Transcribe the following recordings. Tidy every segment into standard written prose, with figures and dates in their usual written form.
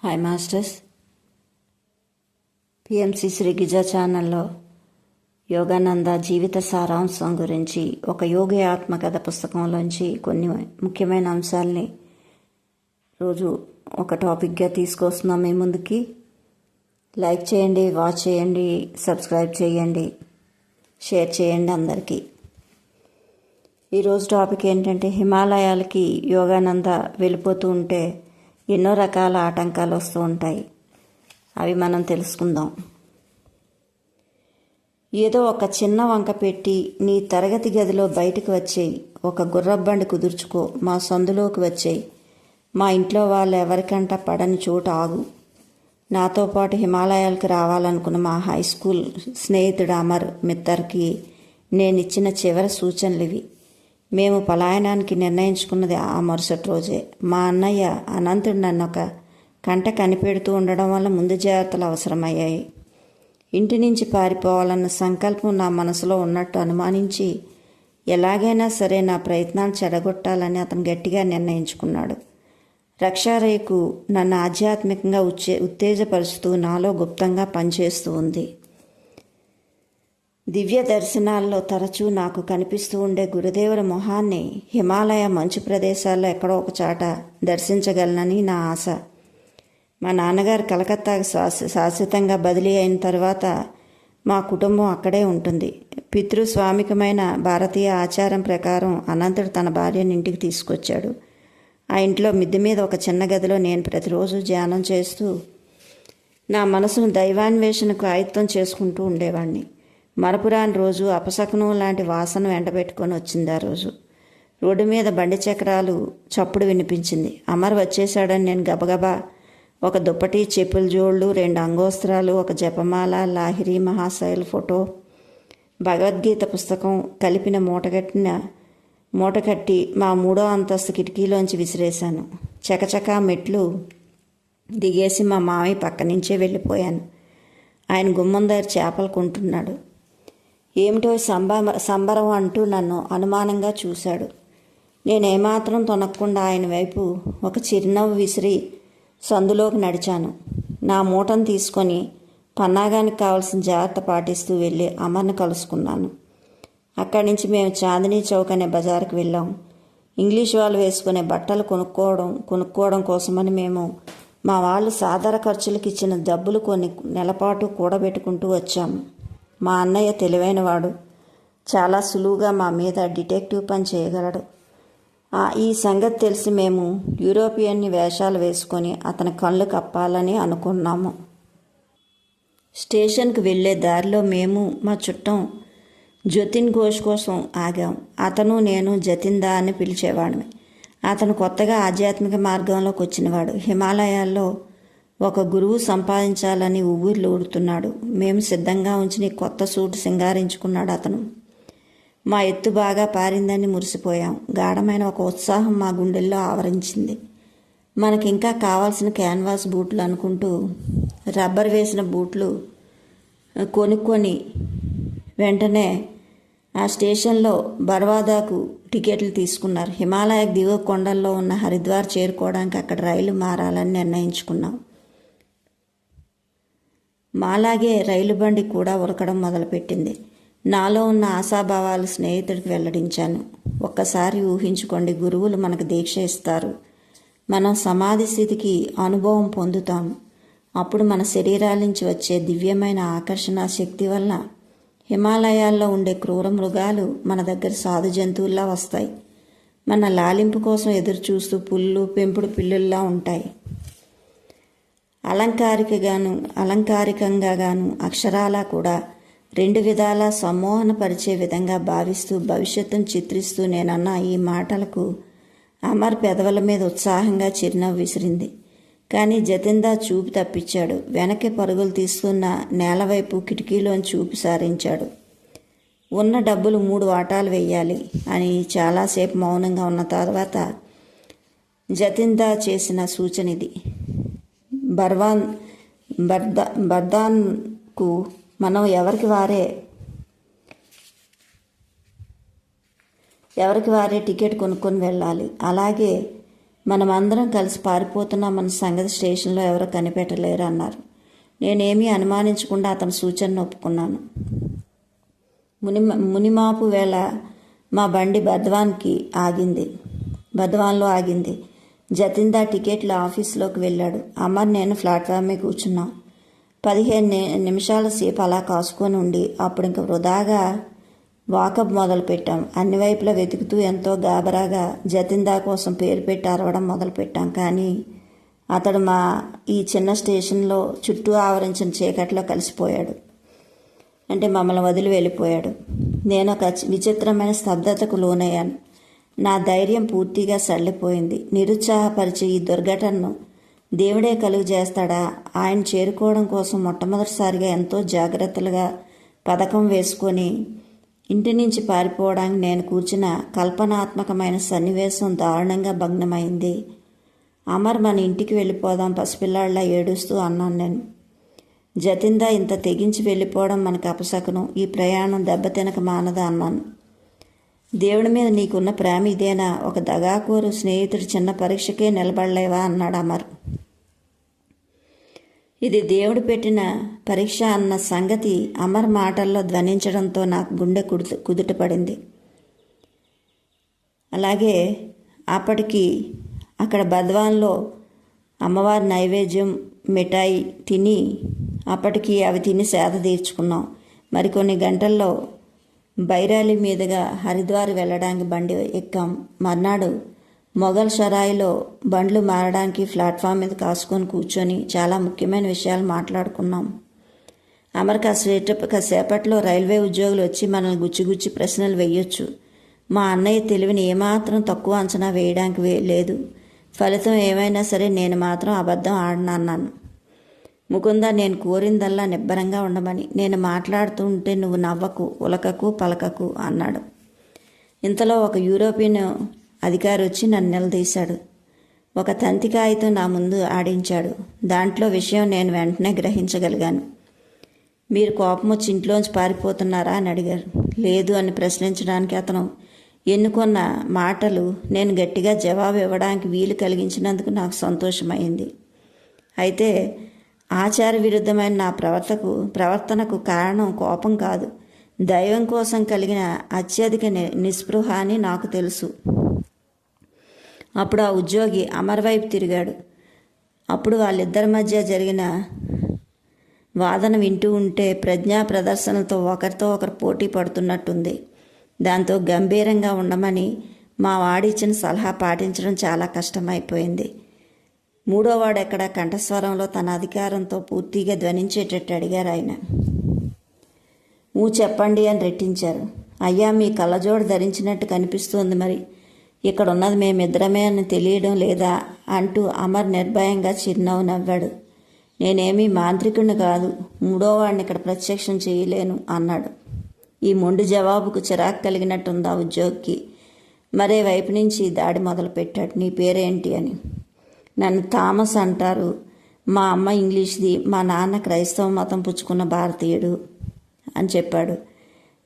Hi masters. PMC Shri గిజా ఛానల్లో యోగానంద జీవిత సారాంశం గురించి ఒక యోగి ఆత్మకథ పుస్తకంలోంచి కొన్ని ముఖ్యమైన అంశాలని రోజు ఒక టాపిక్గా తీసుకొస్తున్నాం మీ ముందుకి. లైక్ చేయండి, వాచ్ చేయండి, సబ్స్క్రైబ్ చేయండి, షేర్ చేయండి అందరికీ. ఈరోజు టాపిక్ ఏంటంటే, హిమాలయాలకి యోగానంద వెళ్ళిపోతూ ఉంటే ఎన్నో రకాల ఆటంకాలు వస్తూ ఉంటాయి. అవి మనం తెలుసుకుందాం. ఏదో ఒక చిన్న వంక పెట్టి నీ తరగతి గదిలో బయటకు వచ్చేయి, ఒక గుర్రబండి కుదుర్చుకో, మా సందులోకి వచ్చేయి, మా ఇంట్లో వాళ్ళు ఎవరికంట పడని చోట ఆగు. నాతో పాటు హిమాలయాలకు రావాలనుకున్న మా హై స్కూల్ స్నేహితుడు అమర్ మిత్తర్కి నేనిచ్చిన చివరి సూచనలు ఇవి. మేము పలాయనానికి నిర్ణయించుకున్నది ఆ మరుసటి రోజే. మా అన్నయ్య అనంతుడు నన్ను ఒక కంట కనిపెడుతూ ఉండడం వల్ల ముందు జాగ్రత్తలు అవసరమయ్యాయి. ఇంటి నుంచి పారిపోవాలన్న సంకల్పం నా మనసులో ఉన్నట్టు అనుమానించి ఎలాగైనా సరే నా ప్రయత్నాలు చెడగొట్టాలని అతను గట్టిగా నిర్ణయించుకున్నాడు. రక్షారేకు నన్ను ఆధ్యాత్మికంగా ఉత్తేజపరుస్తూ నాలో గుప్తంగా పనిచేస్తూ ఉంది. దివ్య దర్శనాల్లో తరచూ నాకు కనిపిస్తూ ఉండే గురుదేవుల మొహాన్ని హిమాలయ మంచు ప్రదేశాల్లో ఎక్కడో ఒక చాట దర్శించగలనని నా ఆశ. మా నాన్నగారు కలకత్తాకు శాశ్వతంగా బదిలీ అయిన తర్వాత మా కుటుంబం అక్కడే ఉంటుంది. పితృస్వామికమైన భారతీయ ఆచారం ప్రకారం అనంతుడు తన భార్యను ఇంటికి తీసుకొచ్చాడు. ఆ ఇంట్లో మిద్దె మీద ఒక చిన్న గదిలో నేను ప్రతిరోజు ధ్యానం చేస్తూ నా మనసును దైవాన్వేషణకు ఆయుత్తం చేసుకుంటూ ఉండేవాడిని. మరపురాని రోజు అపశకునం లాంటి వాసన వెంటబెట్టుకొని వచ్చింది. ఆ రోజు రోడ్డు మీద బండి చక్రాలు చప్పుడు వినిపించింది. అమర్ వచ్చేశాడని నేను గబగబా ఒక దుప్పటి, చెప్పుల జోళ్ళు, 2 అంగోస్త్రాలు, ఒక జపమాల, లాహిరి మహాశైల్ ఫోటో, భగవద్గీత పుస్తకం కలిపిన మూట కట్టి మా 3వ అంతస్తు కిటికీలోంచి విసిరేశాను. చకచకా మెట్లు దిగేసి మా మామయ్య పక్క నుంచే వెళ్ళిపోయాను. ఆయన గుమ్మం దగ్గర చేపలు కొంటున్నాడు. ఏమిటో సంబరం అంటూ నన్ను అనుమానంగా చూశాడు. నేనేమాత్రం తొనక్కుండా ఆయన వైపు ఒక చిరునవ్వు విసిరి సందులోకి నడిచాను. నా మూటను తీసుకొని పన్నాగానికి కావాల్సిన జాగ్రత్త పాటిస్తూ వెళ్ళి అమర్ని కలుసుకున్నాను. అక్కడి నుంచి మేము చాందినీ చౌక్ అనే బజారుకు వెళ్ళాం. ఇంగ్లీష్ వాళ్ళు వేసుకునే బట్టలు కొనుక్కోవడం కోసమని మేము మా వాళ్ళు సాధారణ ఖర్చులకు ఇచ్చిన డబ్బులు కొన్ని నెలపాటు కూడబెట్టుకుంటూ వచ్చాము. మా అన్నయ్య తెలివైనవాడు. చాలా సులువుగా మా మీద డిటెక్టివ్ పని చేయగలడు. ఈ సంగతి తెలిసి మేము యూరోపియన్ని వేషాలు వేసుకొని అతని కళ్ళు కప్పాలని అనుకున్నాము. స్టేషన్కి వెళ్ళే దారిలో మేము మా చుట్టం జతిన్ ఘోష్ కోసం ఆగాం. అతను నేను జతిందా అని పిలిచేవాడిని. అతను కొత్తగా ఆధ్యాత్మిక మార్గంలోకి వచ్చినవాడు. హిమాలయాల్లో ఒక గురువు సంపాదించాలని ఊగిర్లు ఊడుతున్నాడు. మేము సిద్ధంగా ఉంచిన కొత్త సూటు సింగారించుకున్నాడు అతను. మా ఎత్తు బాగా పారిందని మురిసిపోయాం. గాఢమైన ఒక ఉత్సాహం మా గుండెల్లో ఆవరించింది. మనకింకా కావాల్సిన క్యాన్వాస్ బూట్లు అనుకుంటూ రబ్బర్ వేసిన బూట్లు కొనుక్కొని వెంటనే ఆ స్టేషన్లో బర్వాదాకు టికెట్లు తీసుకున్నారు. హిమాలయకు దిగువ కొండల్లో ఉన్న హరిద్వార్ చేరుకోవడానికి అక్కడ రైలు మారాలని నిర్ణయించుకున్నాం. మాలాగే రైలు బండి కూడా ఉరకడం మొదలుపెట్టింది. నాలో ఉన్న ఆశాభావాలు స్నేహితుడికి వెల్లడించాను. ఒక్కసారి ఊహించుకోండి, గురువులు మనకు దీక్ష ఇస్తారు. మనం సమాధి స్థితికి అనుభవం పొందుతాం. అప్పుడు మన శరీరాల నుంచి వచ్చే దివ్యమైన ఆకర్షణ శక్తి వల్ల హిమాలయాల్లో ఉండే క్రూర మృగాలు మన దగ్గర సాధు జంతువుల్లా వస్తాయి. మన లాలింపు కోసం ఎదురు చూస్తూ పుల్లు పెంపుడు పిల్లుల్లా ఉంటాయి. అలంకారికంగా గాను అక్షరాలా కూడా 2 విధాలా సమ్మోహనపరిచే విధంగా భావిస్తూ భవిష్యత్తును చిత్రిస్తూ నేనన్న ఈ మాటలకు అమర్ పెదవుల మీద ఉత్సాహంగా చిరునవ్వు విసిరింది. కానీ జతిందా చూపు తప్పించాడు. వెనక్కి పరుగులు తీస్తున్న నేలవైపు కిటికీలోని చూపు సారించాడు. ఉన్న డబ్బులు 3 వాటాలు వెయ్యాలి అని చాలాసేపు మౌనంగా ఉన్న తర్వాత జతిందా చేసిన సూచన ఇది. బర్దాన్కు మనం ఎవరికి వారే టికెట్ కొనుక్కొని వెళ్ళాలి. అలాగే మనమందరం కలిసి పారిపోతున్నామన్న సంగతి స్టేషన్లో ఎవరో కనిపెట్టలేరు అన్నారు. నేనేమీ అనుమానించకుండా అతని సూచనను ఒప్పుకున్నాను. మునిమాపు వేళ మా బండి బర్ద్వాన్లో ఆగింది. జతిందా టికెట్ల ఆఫీసులోకి వెళ్ళాడు. అమర్ నేను ప్లాట్ఫామ్లో కూర్చున్నాం. 15 నిమిషాల సేపు అలా కాసుకొని ఉండి అప్పుడు ఇంక వృధాగా వాకప్ మొదలుపెట్టాం. అన్ని వైపులా వెతుకుతూ ఎంతో గాబరాగా జతిందా కోసం పేరు పెట్టి అరవడం మొదలుపెట్టాం. కానీ అతడు ఈ చిన్న స్టేషన్లో చుట్టూ ఆవరించిన చీకట్లో కలిసిపోయాడు. అంటే మమ్మల్ని వదిలి వెళ్ళిపోయాడు. నేను ఒక విచిత్రమైన స్తబ్దతకు లోనయ్యాను. నా ధైర్యం పూర్తిగా సడలిపోయింది. నిరుత్సాహపరిచే ఈ దుర్ఘటనను దేవుడే కలుగు చేస్తాడా? ఆయన చేరుకోవడం కోసం మొట్టమొదటిసారిగా ఎంతో జాగ్రత్తలుగా పథకం వేసుకొని ఇంటి నుంచి పారిపోవడానికి నేను కూర్చున్న కల్పనాత్మకమైన సన్నివేశం దారుణంగా భగ్నమైంది. అమర్ మన ఇంటికి వెళ్ళిపోదాం పసిపిల్లాళ్ళ ఏడుస్తూ అన్నాను నేను. జతిందా ఇంత తెగించి వెళ్ళిపోవడం మనకు అపశకునం. ఈ ప్రయాణం దెబ్బతినక మానదా అన్నాను. దేవుడి మీద నీకున్న ప్రేమ ఇదేనా? ఒక దగాకోరు స్నేహితుడి చిన్న పరీక్షకే నిలబడలేవా అన్నాడు అమర్. ఇది దేవుడు పెట్టిన పరీక్ష అన్న సంగతి అమర్ మాటల్లో ధ్వనించడంతో నాకు గుండె కుదుటపడింది. అలాగే అప్పటికి అక్కడ బద్వాన్లో అమ్మవారి నైవేద్యం మిఠాయి తిని అవి తిని సేద తీర్చుకున్నాం. మరికొన్ని గంటల్లో బైరాలి మీదుగా హరిద్వార్ వెళ్ళడానికి బండి ఎక్కాం. మర్నాడు మొఘల్ షరాయిలో బండ్లు మారడానికి ప్లాట్ఫామ్ మీద కాసుకొని కూర్చొని చాలా ముఖ్యమైన విషయాలు మాట్లాడుకున్నాం. అమర్ కాసేపట్లో రైల్వే ఉద్యోగులు వచ్చి మనల్ని గుచ్చి ప్రశ్నలు వేయొచ్చు. మా అన్నయ్య తెలివిని ఏమాత్రం తక్కువ అంచనా వేయడానికి లేదు. ఫలితం ఏమైనా సరే నేను మాత్రం అబద్ధం ఆడనన్నాను. ముకుంద, నేను కోరిందల్లా నిబ్బరంగా ఉండమని. నేను మాట్లాడుతూ ఉంటే నువ్వు నవ్వకు, ఉలకకు, పలకకు అన్నాడు. ఇంతలో ఒక యూరోపియన్ అధికారి వచ్చి నన్ను నిలదీశాడు. ఒక తంతి కాగితం నా ముందు ఆడించాడు. దాంట్లో విషయం నేను వెంటనే గ్రహించగలిగాను. మీరు కోపం వచ్చి ఇంట్లోంచి పారిపోతున్నారా అని అడిగారు. లేదు అని ప్రశ్నించడానికి అతను ఎన్నుకున్న మాటలు నేను గట్టిగా జవాబు ఇవ్వడానికి వీలు కలిగించినందుకు నాకు సంతోషమైంది. అయితే ఆచార విరుద్ధమైన నా ప్రవర్తనకు కారణం కోపం కాదు, దైవం కోసం కలిగిన అత్యధిక నిస్పృహ అని నాకు తెలుసు. అప్పుడు ఆ ఉద్యోగి అమర్ వైపు తిరిగాడు. అప్పుడు వాళ్ళిద్దరి మధ్య జరిగిన వాదన వింటూ ఉంటే ప్రజ్ఞా ప్రదర్శనలతో ఒకరితో ఒకరు పోటీ పడుతున్నట్టుంది. దాంతో గంభీరంగా ఉండమని మా వాడిచ్చిన సలహా పాటించడం చాలా కష్టమైపోయింది. మూడోవాడు ఎక్కడ కంఠస్వరంలో తన అధికారంతో పూర్తిగా ధ్వనించేటట్టు అడిగారు ఆయన. చెప్పండి అని రెట్టించారు. అయ్యా, మీ కళ్ళజోడు ధరించినట్టు కనిపిస్తోంది, మరి ఇక్కడ ఉన్నది మేమిద్దరమే అని తెలియడం లేదా అంటూ అమర్ నిర్భయంగా చిరునవ్వు నవ్వాడు. నేనేమీ మాంత్రికుడిని కాదు, మూడోవాడిని ఇక్కడ ప్రత్యక్షం చేయలేను అన్నాడు. ఈ మొండి జవాబుకు చిరాకు కలిగినట్టుంది ఆ ఉద్యోగికి. మరే వైపు నుంచి దాడి మొదలుపెట్టాడు. నీ పేరేంటి అని. నన్ను థామస్ అంటారు. మా అమ్మ ఇంగ్లీష్ది, మా నాన్న క్రైస్తవ మతం పుచ్చుకున్న భారతీయుడు అని చెప్పాడు.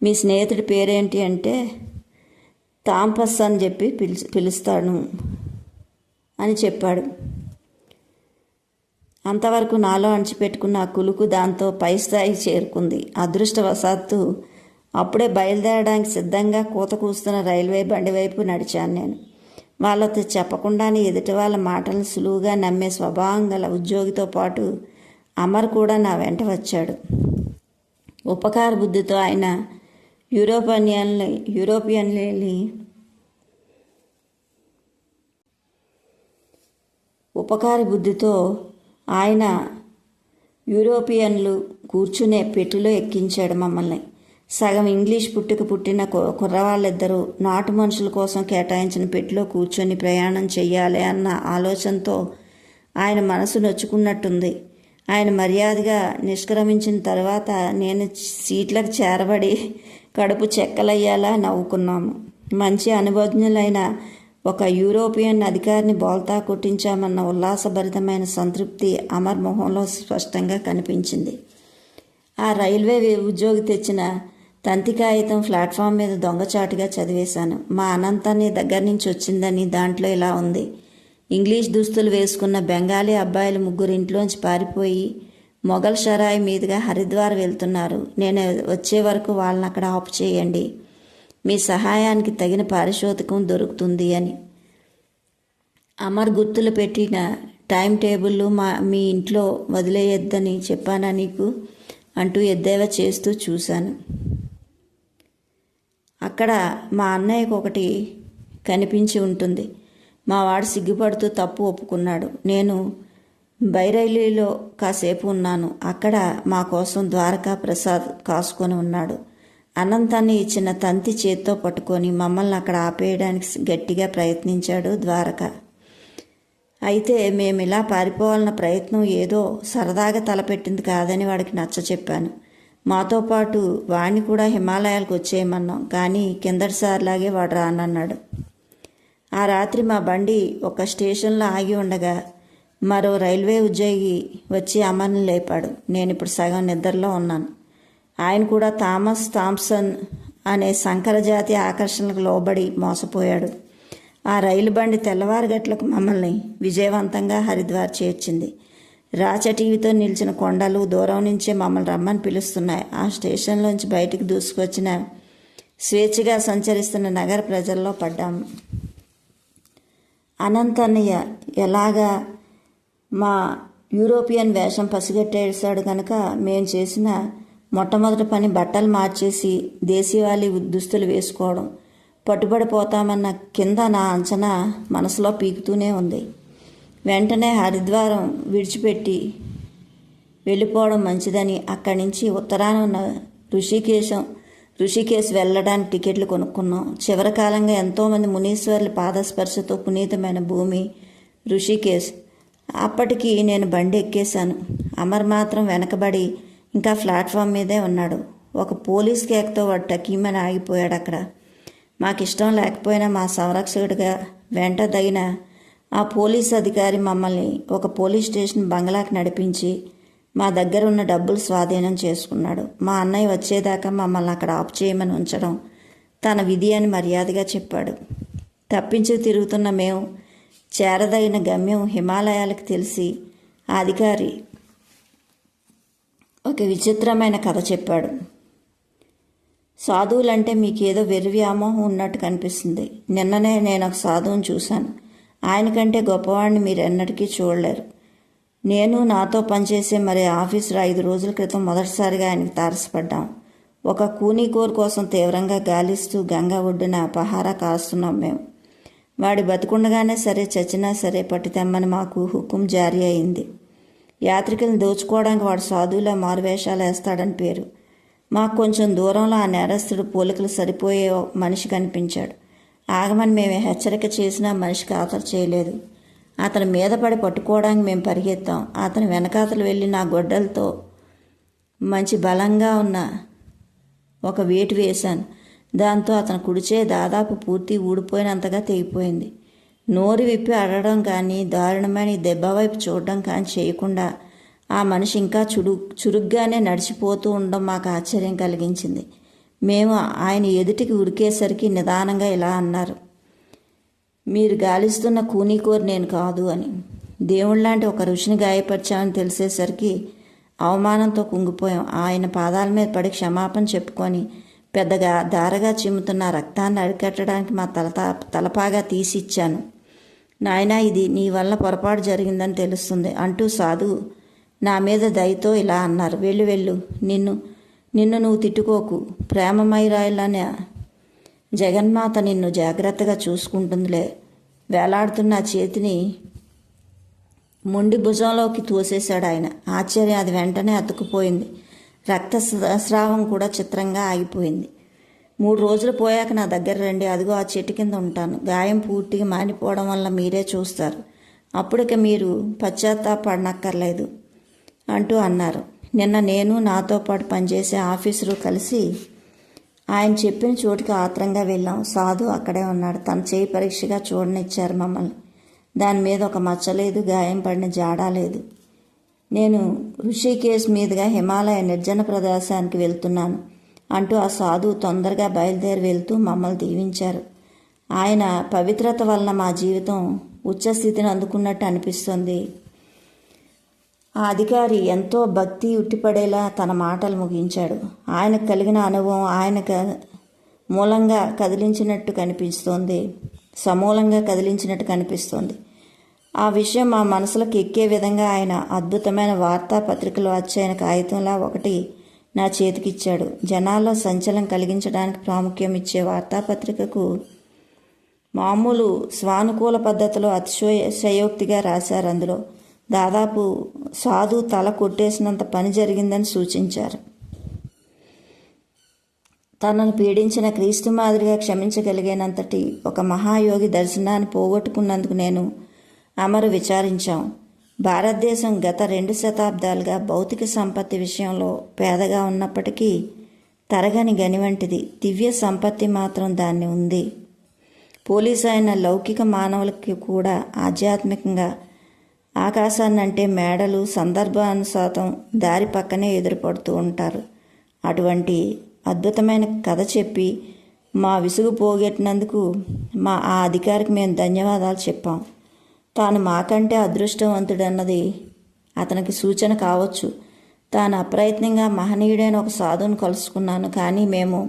మీ స్నేహితుడి పేరేంటి అంటే థాంపస్ అని చెప్పి పిలుస్తాను అని చెప్పాడు. అంతవరకు నాలో అణిచిపెట్టుకున్న ఆ కులుకు దాంతో పై స్థాయికి చేరుకుంది. అదృష్టవశాత్తు అప్పుడే బయలుదేరడానికి సిద్ధంగా కూత కూస్తున్న రైల్వే బండి వైపు నడిచాను నేను. వాళ్ళతో చెప్పకుండానే ఎదుటి వాళ్ళ మాటలను సులువుగా నమ్మే స్వభావం గల ఉద్యోగితో పాటు అమర్ కూడా నా వెంట వచ్చాడు. ఉపకార బుద్ధితో ఆయన యూరోపియన్లు కూర్చునే పెట్టిలో ఎక్కించాడు మమ్మల్ని. సగం ఇంగ్లీష్ పుట్టిన కుర్రవాళ్ళిద్దరూ నాటు మనుషుల కోసం కేటాయించిన పెట్టిలో కూర్చొని ప్రయాణం చెయ్యాలి అన్న ఆలోచనతో ఆయన మనసు నొచ్చుకున్నట్టుంది. ఆయన మర్యాదగా నిష్క్రమించిన తర్వాత నేను సీట్లకు చేరబడి కడుపు చెక్కలయ్యేలా నవ్వుకున్నాము. మంచి అనుభవజ్ఞులైన ఒక యూరోపియన్ అధికారిని బోల్తా కొట్టించామన్న ఉల్లాసభరితమైన సంతృప్తి అమర్ మొహంలో స్పష్టంగా కనిపించింది. ఆ రైల్వే ఉద్యోగి తెచ్చిన తంతి కాగితం ప్లాట్ఫామ్ మీద దొంగచాటుగా చదివేశాను. మా అనంతాన్ని దగ్గర నుంచి వచ్చిందని దాంట్లో ఇలా ఉంది. ఇంగ్లీష్ దుస్తులు వేసుకున్న బెంగాలీ అబ్బాయిలు 3 ఇంట్లోంచి పారిపోయి మొఘల్ షరాయి మీదుగా హరిద్వార్ వెళ్తున్నారు. నేను వచ్చే వరకు వాళ్ళని అక్కడ ఆపు చేయండి. మీ సహాయానికి తగిన పారితోషికం దొరుకుతుంది అని. అమర్ గుర్తులు పెట్టిన టైం టేబుల్ మీ ఇంట్లో వదిలేయొద్దని చెప్పానా నీకు అంటూ ఎద్దేవా చేస్తూ చూశాను. అక్కడ మా అన్నయ్యకు ఒకటి కనిపించి ఉంటుంది. మా వాడు సిగ్గుపడుతూ తప్పు ఒప్పుకున్నాడు. నేను బైరైలీలో కాసేపు ఉన్నాను. అక్కడ మా కోసం ద్వారకా ప్రసాద్ కాసుకొని ఉన్నాడు. అనంతాన్ని ఇచ్చిన తంతి చేత్తో పట్టుకొని మమ్మల్ని అక్కడ ఆపేయడానికి గట్టిగా ప్రయత్నించాడు ద్వారక. అయితే మేము ఇలా పారిపోవాలన్న ప్రయత్నం ఏదో సరదాగా తలపెట్టింది కాదని వాడికి నచ్చ చెప్పాను. మాతో పాటు వాడిని కూడా హిమాలయాలకు వచ్చేయమన్నాం. కానీ కిందటిసారిలాగే వాడు రానన్నాడు. ఆ రాత్రి మా బండి ఒక స్టేషన్లో ఆగి ఉండగా మరో రైల్వే ఉద్యోగి వచ్చి అమర్ని లేపాడు. నేను ఇప్పుడు సగం నిద్రలో ఉన్నాను. ఆయన కూడా థామస్ థామ్సన్ అనే సంకరజాతి ఆకర్షణలకు లోబడి మోసపోయాడు. ఆ రైలు బండి తెల్లవారు గట్లకు మమ్మల్ని విజయవంతంగా హరిద్వార్ చేర్చింది. రాచటీవితో నిలిచిన కొండలు దూరం నుంచే మమ్మల్ని రమ్మని పిలుస్తున్నాయి. ఆ స్టేషన్లోంచి బయటికి దూసుకొచ్చిన స్వేచ్ఛగా సంచరిస్తున్న నగర ప్రజల్లో పడ్డాము. అనంతన్నయ్య ఎలాగా మా యూరోపియన్ వేషం పసిగట్టేశాడు కనుక మేము చేసిన మొట్టమొదటి పని బట్టలు మార్చేసి దేశీవాళీ దుస్తులు వేసుకోవడం. పట్టుబడిపోతామన్న కింద నా అంచనా మనసులో పీకుతూనే ఉంది. వెంటనే హరిద్వారం విడిచిపెట్టి వెళ్ళిపోవడం మంచిదని అక్కడి నుంచి ఉత్తరాన ఉన్న ఋషికేశ్ వెళ్ళడానికి టికెట్లు కొనుక్కున్నాం. చివరి కాలంగా ఎంతోమంది మునీశ్వర్ల పాదస్పర్శతో పునీతమైన భూమి ఋషికేశ్. అప్పటికి నేను బండి ఎక్కేశాను. అమర్ మాత్రం వెనకబడి ఇంకా ప్లాట్ఫామ్ మీదే ఉన్నాడు. ఒక పోలీస్ కేకతో వాడు టకీమని ఆగిపోయాడు అక్కడ. మాకిష్టం లేకపోయినా మా సంరక్షకుడిగా వెంట తగిన ఆ పోలీస్ అధికారి మమ్మల్ని ఒక పోలీస్ స్టేషన్ బంగ్లాకి నడిపించి మా దగ్గర ఉన్న డబ్బులు స్వాధీనం చేసుకున్నాడు. మా అన్నయ్య వచ్చేదాకా మమ్మల్ని అక్కడ ఆపు చేయమని ఉంచడం తన విధి అని మర్యాదగా చెప్పాడు. తప్పించి తిరుగుతున్న మేము చేరదగిన గమ్యం హిమాలయాలకు తెలిసి ఆ అధికారి ఒక విచిత్రమైన కథ చెప్పాడు. సాధువులంటే మీకేదో వెర్రి వ్యామోహం ఉన్నట్టు కనిపిస్తుంది. నిన్ననే నేను ఒక సాధువుని చూశాను. ఆయన కంటే గొప్పవాడిని మీరు ఎన్నటికీ చూడలేరు. నేను నాతో పనిచేసే మరి ఆఫీసర్ 5 రోజుల క్రితం మొదటిసారిగా ఆయనకు తారసపడ్డాం. ఒక కూనీకోర్ కోసం తీవ్రంగా గాలిస్తూ గంగా ఒడ్డున పహారా కాస్తున్నాం మేము. వాడి బతుకుండగానే సరే చచ్చినా సరే పట్టి తెమ్మని మాకు హుకుం జారీ అయింది. యాత్రికులను దోచుకోవడానికి వాడు సాధువులా మారువేషాలు వేస్తాడని పేరు. మాకు కొంచెం దూరంలో ఆ నేరస్తుడు పోలికలు సరిపోయే మనిషి కనిపించాడు. ఆగమని మేము హెచ్చరిక చేసినా మనిషికి ఆతరు చేయలేదు. అతని మీద పడి పట్టుకోవడానికి మేము పరిగెత్తాం. అతని వెనకాతలు వెళ్ళి నా గొడ్డలతో మంచి బలంగా ఉన్న ఒక వేటు వేశాను. దాంతో అతని కుడిచే దాదాపు పూర్తి ఊడిపోయినంతగా తెగిపోయింది. నోరు విప్పి అడగడం కానీ దారుణమైన దెబ్బ వైపు చూడడం కానీ చేయకుండా ఆ మనిషి ఇంకా చురుగ్గానే నడిచిపోతూ ఉండడం మాకు ఆశ్చర్యం కలిగించింది. మేము ఆయన ఎదుటికి ఉరికేసరికి నిదానంగా ఇలా అన్నారు, మీరు గాలిస్తున్న కూనీకోరు నేను కాదు అని. దేవుళ్లాంటి ఒక ఋషిని గాయపరిచామని తెలిసేసరికి అవమానంతో కుంగిపోయాం. ఆయన పాదాల మీద పడి క్షమాపణ చెప్పుకొని పెద్దగా దారగా చిమ్ముతున్న రక్తాన్ని అరికట్టడానికి మా తలపాగా తీసిచ్చాను. నాయనా, ఇది నీ వల్ల పొరపాటు జరిగిందని తెలుస్తుంది అంటూ సాధువు నా మీద దయతో ఇలా అన్నారు, వెళ్ళు నిన్ను నువ్వు తిట్టుకోకు. ప్రేమమయరాయలనే జగన్మాత నిన్ను జాగ్రత్తగా చూసుకుంటుందిలే. వేలాడుతున్న చేతిని మొండి భుజంలోకి తోసేశాడు ఆయన. ఆశ్చర్యం అది వెంటనే అతుక్కుపోయింది. రక్తస్రావం కూడా చిత్రంగా ఆగిపోయింది. 3 రోజులు పోయాక నా దగ్గర రండి, అదిగో ఆ చెట్టు కింద ఉంటాను. గాయం పూర్తిగా మానిపోవడం వల్ల మీరే చూస్తారు. అప్పటిక మీరు పశ్చాత్తాపడనక్కర్లేదు అంటూ అన్నారు. నిన్న నేను నాతో పాటు పనిచేసే ఆఫీసరు కలిసి ఆయన చెప్పిన చోటుకి ఆత్రంగా వెళ్ళాం. సాధు అక్కడే ఉన్నాడు. తన చేయి పరీక్షగా చూడనిచ్చారు మమ్మల్ని. దాని మీద ఒక మచ్చ లేదు, గాయం పడిన జాడా లేదు. నేను ఋషికేశ్ మీదుగా హిమాలయ నిర్జన ప్రదేశానికి వెళ్తున్నాను అంటూ ఆ సాధువు తొందరగా బయలుదేరి వెళ్తూ మమ్మల్ని దీవించారు. ఆయన పవిత్రత వలన మా జీవితం ఉచ్చస్థితిని అందుకున్నట్టు అనిపిస్తుంది. ఆ అధికారి ఎంతో భక్తి ఉట్టిపడేలా తన మాటలు ముగించాడు. ఆయనకు కలిగిన అనుభవం ఆయనకు మూలంగా కదిలించినట్టు కనిపిస్తోంది, సమూలంగా కదిలించినట్టు కనిపిస్తోంది. ఆ విషయం మా మనసులకు ఎక్కే విధంగా ఆయన అద్భుతమైన వార్తాపత్రికలో అచ్చైన కాగితంలా ఒకటి నా చేతికిచ్చాడు. జనాల్లో సంచలనం కలిగించడానికి ప్రాముఖ్యం ఇచ్చే వార్తాపత్రికకు మామూలు స్వానుకూల పద్ధతిలో అతిశయోక్తిగా రాశారు. అందులో దాదాపు సాధు తల కొట్టేసినంత పని జరిగిందని సూచించారు. తనను పీడించిన క్రీస్తు మాదిరిగా క్షమించగలిగేనంతటి ఒక మహాయోగి దర్శనాన్ని పోగొట్టుకున్నందుకు నేను అమరు విచారించాం. భారతదేశం గత 2 శతాబ్దాలుగా భౌతిక సంపత్తి విషయంలో పేదగా ఉన్నప్పటికీ తరగని గని వంటిది. దివ్య సంపత్తి మాత్రం దాన్ని ఉంది. పోలీసు అయిన లౌకిక మానవులకి కూడా ఆధ్యాత్మికంగా ఆకాశాన్నంటే మేడలు సందర్భానుసారం దారి పక్కనే ఎదురుపడుతూ ఉంటారు. అటువంటి అద్భుతమైన కథ చెప్పి మా విసుగు పోగొట్టినందుకు ఆ అధికారికి మేము ధన్యవాదాలు చెప్పాం. తాను మాకంటే అదృష్టవంతుడన్నది అతనికి సూచన కావచ్చు. తాను అప్రయత్నంగా మహనీయుడైన ఒక సాధువును కలుసుకున్నాను. కానీ మేము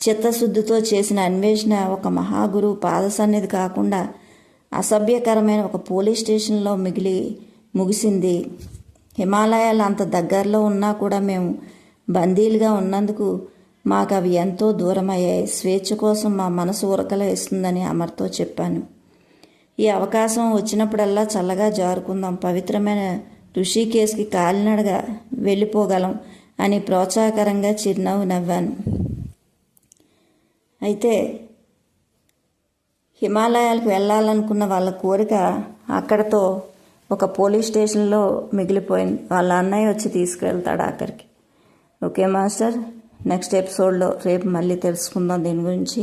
చిత్తశుద్ధితో చేసిన అన్వేషణ ఒక మహాగురువు పాదసన్నిధి కాకుండా అసభ్యకరమైన ఒక పోలీస్ స్టేషన్లో ముగిసింది. హిమాలయాలు అంత దగ్గరలో ఉన్నా కూడా మేము బందీలుగా ఉన్నందుకు మాకు అవి ఎంతో దూరమయ్యాయి. స్వేచ్ఛ కోసం మా మనసు ఉరకలేస్తుందని అమర్తో చెప్పాను. ఈ అవకాశం వచ్చినప్పుడల్లా చల్లగా జారుకుందాం, పవిత్రమైన ఋషికేశ్కి కాలినడగా వెళ్ళిపోగలం అని ప్రోత్సాహకరంగా చిరునవ్వు నవ్వాను. అయితే హిమాలయాలకు వెళ్ళాలనుకున్న వాళ్ళ కోరిక అక్కడతో ఒక పోలీస్ స్టేషన్లో మిగిలిపోయింది. వాళ్ళ అన్నయ్య వచ్చి తీసుకువెళ్తాడు ఆఖరికి. ఓకే మాస్టర్, నెక్స్ట్ ఎపిసోడ్లో రేపు మళ్ళీ తెలుసుకుందాం దీని గురించి.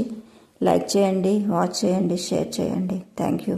లైక్ చేయండి, వాచ్ చేయండి, షేర్ చేయండి. Thank you.